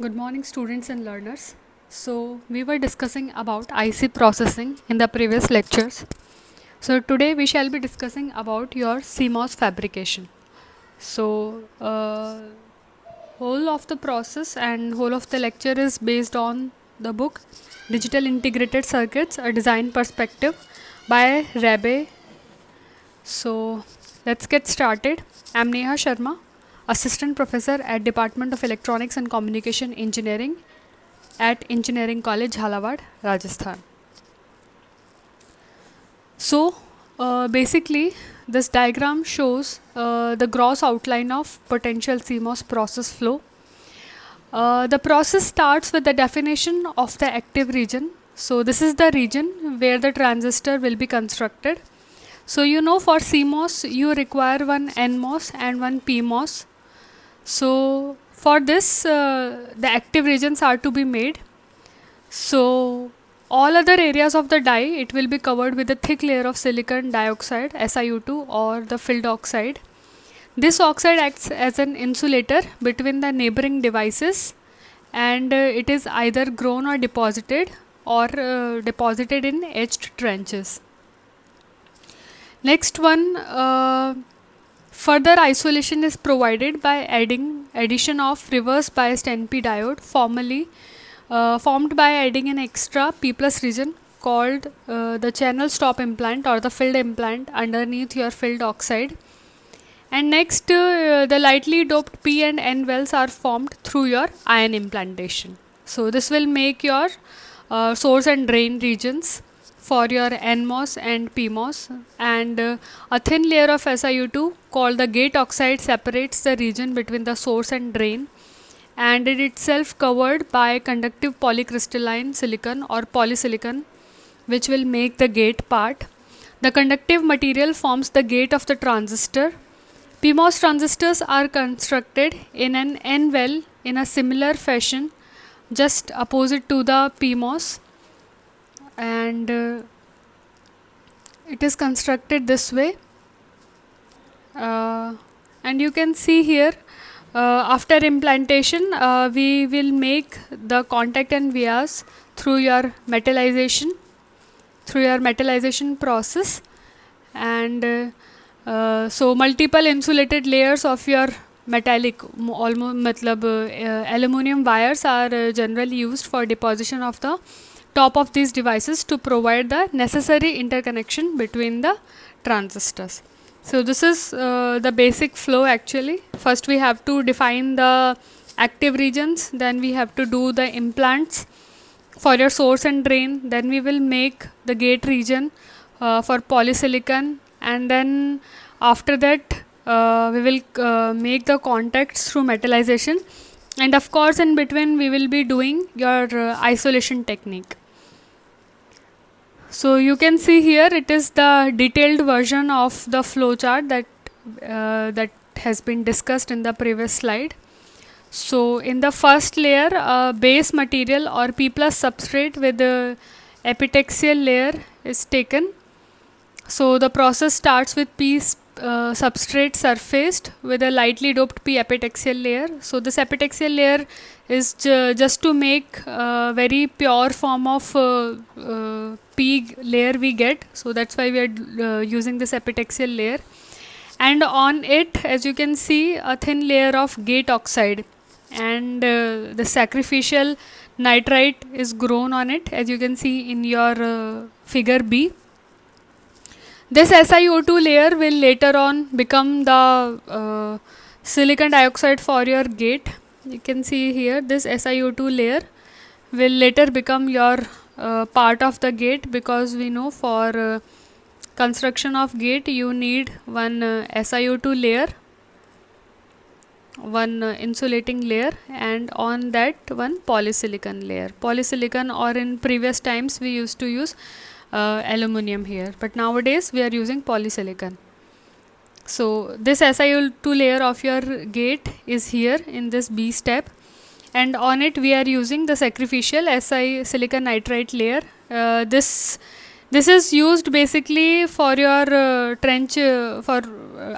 Good morning, students and learners. So, we were discussing about IC processing in the previous lectures. So, today we shall be discussing about your CMOS fabrication. So, whole of the process and whole of the lecture is based on the book Digital Integrated Circuits, a Design Perspective by Rabe. So, let's get started. I'm Neha Sharma, Assistant Professor at Department of Electronics and Communication Engineering at Engineering College, Jhalawad, Rajasthan. So, basically, this diagram shows the gross outline of potential CMOS process flow. The process starts with the definition of the active region. So, this is the region where the transistor will be constructed. So, you know, for CMOS, you require one NMOS and one PMOS. So, for this, the active regions are to be made. So, all other areas of the die, it will be covered with a thick layer of silicon dioxide, SiO2, or the filled oxide. This oxide acts as an insulator between the neighboring devices, and it is either grown or deposited in etched trenches. Next one, further isolation is provided by addition of reverse biased NP diode, formed by adding an extra P plus region called the channel stop implant or the filled implant underneath your filled oxide. And next, the lightly doped P and N wells are formed through your ion implantation. So this will make your source and drain regions for your NMOS and PMOS, and a thin layer of SiO2 called the gate oxide separates the region between the source and drain, and it itself covered by conductive polycrystalline silicon or polysilicon, which will make the gate part. The conductive material forms the gate of the transistor. PMOS transistors are constructed in an N well in a similar fashion, just opposite to the PMOS, and it is constructed this way. And you can see here, after implantation, we will make the contact and vias through your metallization process, and so multiple insulated layers of your metallic almost aluminum wires are generally used for deposition of the top of these devices to provide the necessary interconnection between the transistors. So this is the basic flow actually. First we have to define the active regions, then we have to do the implants for your source and drain, then we will make the gate region for polysilicon, and then after that we will make the contacts through metallization, and of course in between we will be doing your isolation technique. So you can see here it is the detailed version of the flow chart that has been discussed in the previous slide. So in the first layer, base material or P plus substrate with the epitaxial layer is taken. So the process starts with P substrate surfaced with a lightly doped P epitaxial layer. So this epitaxial layer is just to make a very pure form of P layer we get. So that's why we are using this epitaxial layer. And on it, as you can see, a thin layer of gate oxide, and the sacrificial nitride is grown on it, as you can see in your figure B. This SiO2 layer will later on become the silicon dioxide for your gate. You can see here this SiO2 layer will later become your part of the gate, because we know for construction of gate you need one SiO2 layer, one insulating layer, and on that one polysilicon layer. Polysilicon, or in previous times we used to use aluminum here, but nowadays we are using polysilicon. So this SiO2 layer of your gate is here in this B step, and on it we are using the sacrificial Si silicon nitride layer. This is used basically for your trench, for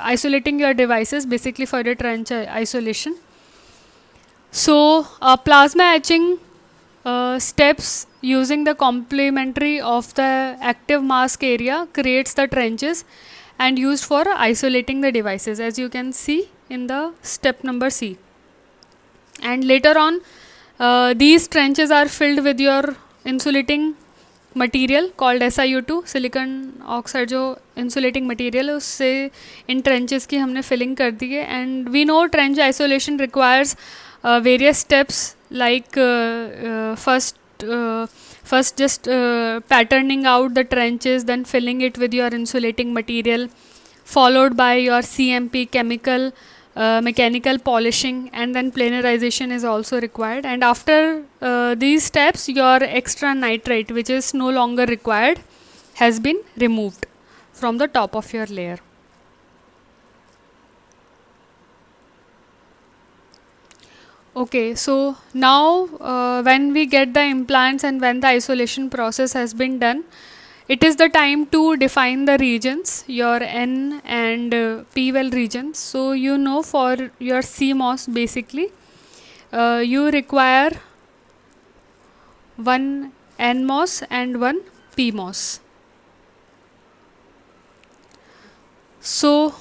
isolating your devices, basically for your trench isolation. So plasma etching steps using the complementary of the active mask area creates the trenches and used for isolating the devices, as you can see in the step number C. And later on, these trenches are filled with your insulating material called SiO2 silicon oxide जो insulating material है उससे इन trenches की हमने filling कर दी है. And we know trench isolation requires various steps like first just patterning out the trenches, then filling it with your insulating material, followed by your CMP chemical mechanical polishing, and then planarization is also required. And after these steps, your extra nitrate, which is no longer required, has been removed from the top of your layer. Okay, so now when we get the implants and when the isolation process has been done, it is the time to define the regions, your N and P well regions. So you know, for your CMOS basically, you require one NMOS and one PMOS. So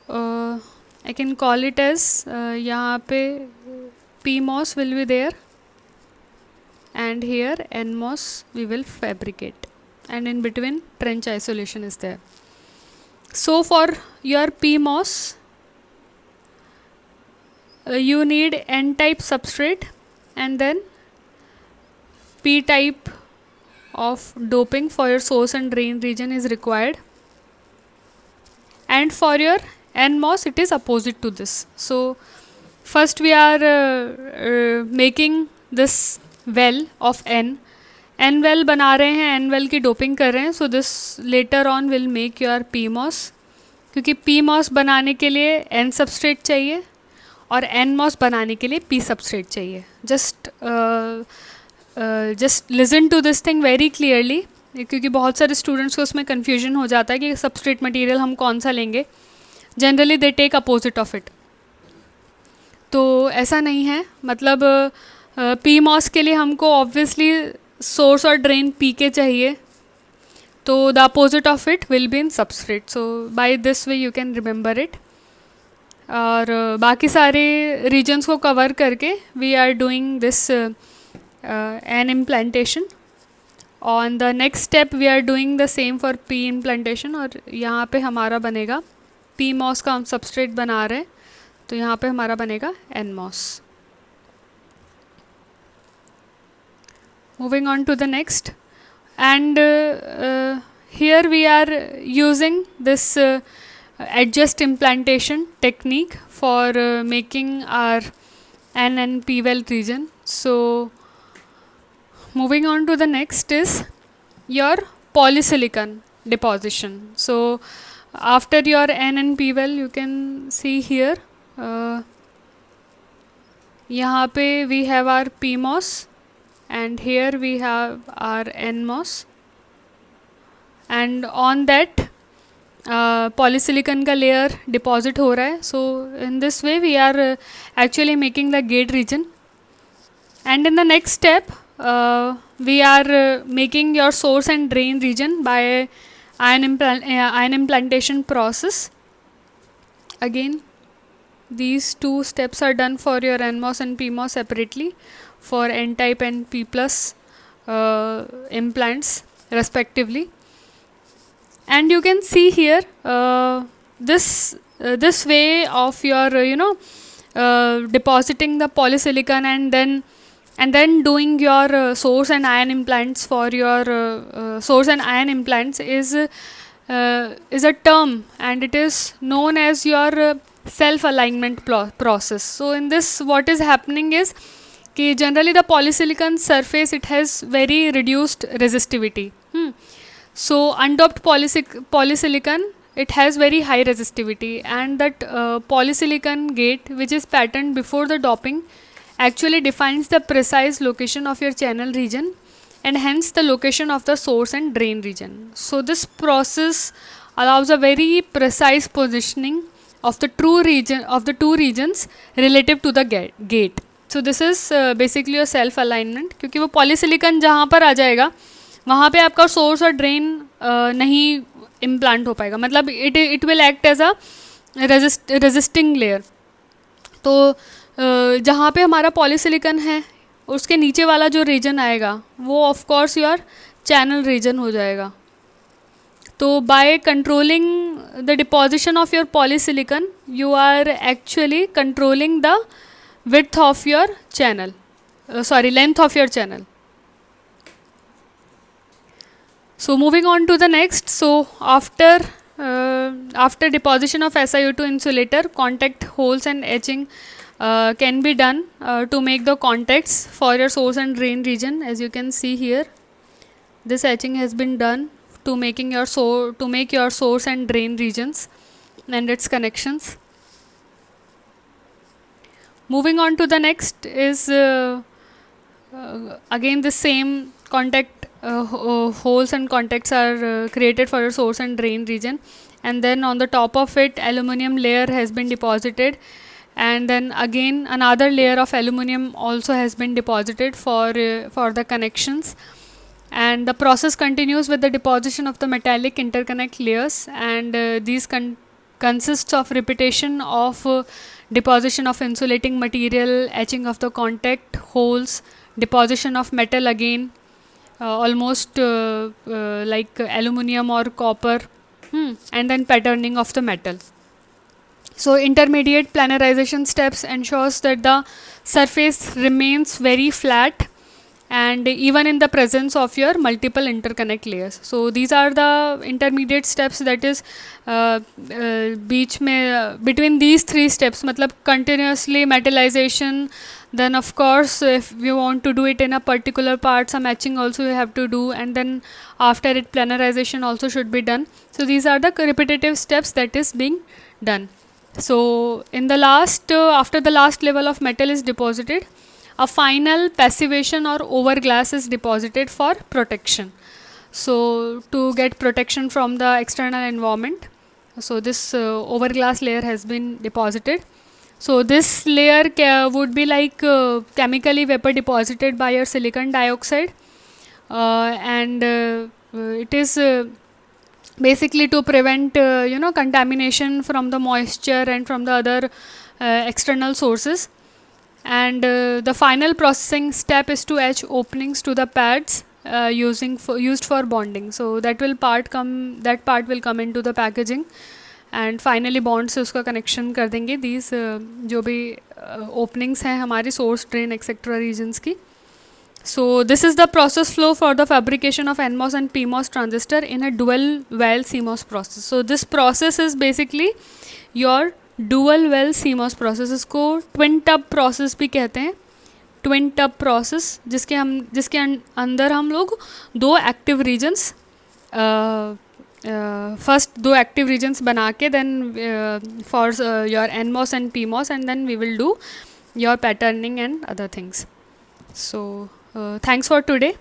I can call it as यहाँ पे PMOS will be there and here NMOS we will fabricate, and in between trench isolation is there. So for your PMOS, you need N-type substrate and then P-type of doping for your source and drain region is required. And for your NMOS, it is opposite to this. So first we are making this well of N well बना रहे हैं, N well की doping कर रहे हैं. So this later on will make your PMOS, क्योंकि PMOS बनाने के लिए N substrate चाहिए और NMOS बनाने के लिए P substrate चाहिए. Just listen to this thing very clearly, क्योंकि बहुत सारे स्टूडेंट्स को उसमें कन्फ्यूजन हो जाता है कि सबस्ट्रेट मटेरियल हम कौन सा लेंगे. Generally they take opposite of it. तो ऐसा नहीं है. मतलब PMOS के लिए हमको ऑब्वियसली सोर्स और ड्रेन पी के चाहिए, तो the opposite of it will be in substrate. So by this way you can remember it. और बाकी सारे रीजन्स को कवर करके we are doing this N implantation. On the next step we are doing the same for P implantation. और यहाँ पे हमारा बनेगा PMOS का हम सबस्ट्रेट बना रहे हैं, तो यहाँ पे हमारा बनेगा NMOS. Moving on to the next, and here we are using this adjust implantation technique for making our N and P well region. So moving on to the next is your polysilicon deposition. So after your N and P well, you can see here, यहाँ पे we have our PMOS and here we have our NMOS, and on that polysilicon का layer deposit हो रहा है. So in this way we are actually making the gate region. And in the next step we are making your source and drain region by ion implantation process. Again, these two steps are done for your NMOS and PMOS separately for N-type and P plus implants respectively. And you can see here this way of your depositing the polysilicon and then doing your source and ion implants for your source and ion implants is a term, and it is known as your self alignment process. So in this, what is happening is कि generally the polysilicon surface, it has very reduced resistivity. So undoped polysilicon, it has very high resistivity, and that polysilicon gate, which is patterned before the doping, actually defines the precise location of your channel region and hence the location of the source and drain region. So this process allows a very precise positioning of the true region of the two regions relative to the gate. So this is basically your self alignment, क्योंकि वो polysilicon जहाँ पर आ जाएगा वहाँ पे आपका source और drain नहीं इम्प्लांट हो पाएगा, मतलब it will act as a resisting layer. तो जहाँ पे हमारा पॉलीसिलिकॉन है उसके नीचे वाला जो रीजन आएगा वो of course your channel region हो जाएगा। तो by controlling the deposition of your polysilicon you are actually controlling the width of your channel, length of your channel. So moving on to the next, so after deposition of SiO2 insulator, contact holes and etching can be done to make the contacts for your source and drain region. As you can see here, this etching has been done to make your source and drain regions and its connections. Moving on to the next is again the same contact holes and contacts are created for your source and drain region, and then on the top of it aluminum layer has been deposited, and then again another layer of aluminum also has been deposited for the connections, and the process continues with the deposition of the metallic interconnect layers, and these consists of repetition of deposition of insulating material, etching of the contact holes, deposition of metal again, almost like aluminum or copper, and then patterning of the metal. So intermediate planarization steps ensures that the surface remains very flat and even in the presence of your multiple interconnect layers. So these are the intermediate steps, that is between these three steps, matlab continuously metallization, then of course if you want to do it in a particular part, some etching also you have to do, and then after it planarization also should be done. So these are the repetitive steps that is being done. So in the last after the last level of metal is deposited, a final passivation or overglass is deposited for protection. So to get protection from the external environment, so this overglass layer has been deposited. So this layer would be like chemically vapor deposited by your silicon dioxide, and it is basically to prevent contamination from the moisture and from the other external sources. And the final processing step is to etch openings to the pads used for bonding. So that part will come into the packaging, and finally bond से उसका connection कर देंगे these जो भी openings हैं हमारी source, drain, etc. regions की. So this is the process flow for the fabrication of NMOS and PMOS transistor in a dual well CMOS process. So this process is basically your dual well CMOS process, इसको twin tub process भी कहते हैं, twin tub process, जिसके अंदर हम लोग दो active regions first दो एक्टिव रीजन्स बना के then for your NMOS and PMOS, and then we will do your patterning and other things. So thanks for today.